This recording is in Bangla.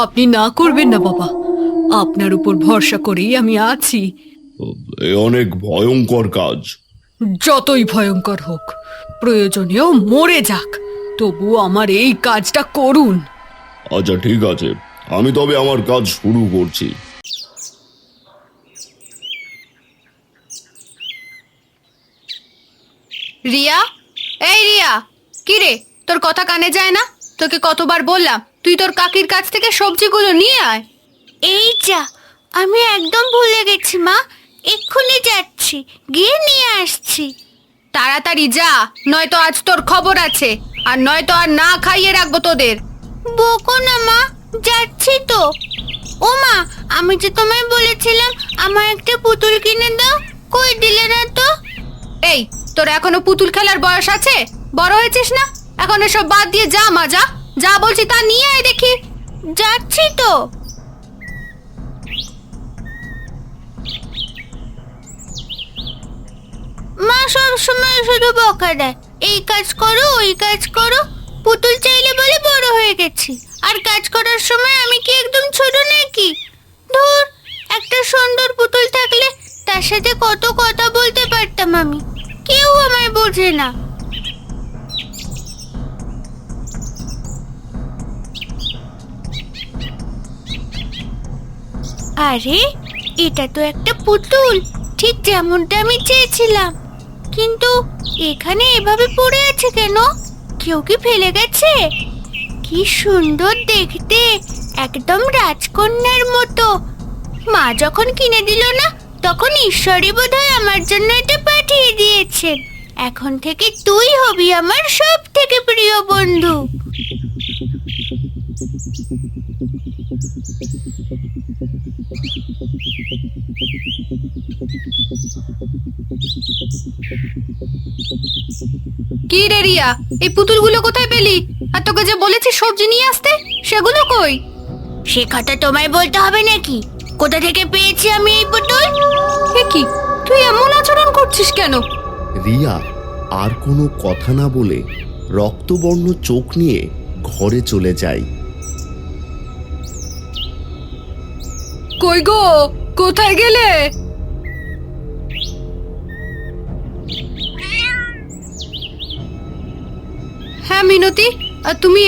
আপনি না করবেন না বাবা, আপনার উপর ভরসা করেই আমি আছি। এ অনেক ভয়ঙ্কর কাজ। যতই ভয়ঙ্কর হোক, প্রয়োজনেও মরে যাক, তবু আমার এই কাজটা করুন। আচ্ছা ঠিক আছে, আমি তবে আমার কাজ শুরু করছি। রিয়া, এই রিয়া, কি রে, তোর কথা কানে যায় না? তোকে কতবার বললাম তুই তোর কাকির কাছ থেকে সবজিগুলো নিয়ে আয়। এই যা, আমি একদম ভুলে গেছি মা। এক্ষুনি যাচ্ছি, গিয়ে নিয়ে আসছি। তাড়াতাড়ি যা, নয়তো আজ তোর খবর আছে, আর নয়তো আর না খাইয়ে রাখবো তোদের। বকো না মা, যাচ্ছি তো। ও মা, আমি যে তোমায় বলেছিলাম আমার একটা পুতুল কিনে দাও, কই দিলে না তো? এই, তোর এখনো পুতুল খেলার বয়স আছে? বড় হয়েছিস না? এখন এসব বাদ দিয়ে যা মা, যা যা বলছি তা নিয়ে আয় দেখি। যাচ্ছি তো। মা সব সময় শুধু বকা দেয়, এই কাজ করো ওই কাজ করো। পুতুল চাইলে বলে বড় হয়ে গেছি, আর কাজ করার সময় আমি কি একদম ছোট নাকি? ধুর, একটা সুন্দর পুতুল থাকলে তার সাথে কত কথা বলতে পারতাম আমি। কেউ আমায় বোঝে না। আরে, এটা তো একটা পুতুল, ঠিক যেমনটা আমি চেয়েছিলাম। কিন্তু এখানে এভাবে পড়ে আছে কেন? কেউ কি ফেলে গেছে? কি সুন্দর দেখতে, একদম রাজকন্যার মতো। মা যখন কিনে দিল না, তখন ঈশ্বরই বোধহয় আমার জন্য এটা পাঠিয়ে দিয়েছেন। এখন থেকে তুই হবি আমার সব থেকে প্রিয় বন্ধু। কি রে রিয়া, এই পুতুলগুলো কোথায় পেলি? আর তোকে যে বলেছি সবজি নিয়ে আসতে, সেগুলো কই? সে কথা তোমায় বলতে হবে নাকি? কোথা থেকে পেয়েছি আমি এই পুতুল? এ কি, তুই এমন আচরণ করছিস কেন? রিয়া আর কোনো কথা না বলে রক্তবর্ণ চোখ নিয়ে ঘরে চলে যায়। কই গো, কোথায় গেলে? হ্যাঁ মিনতি, তুমি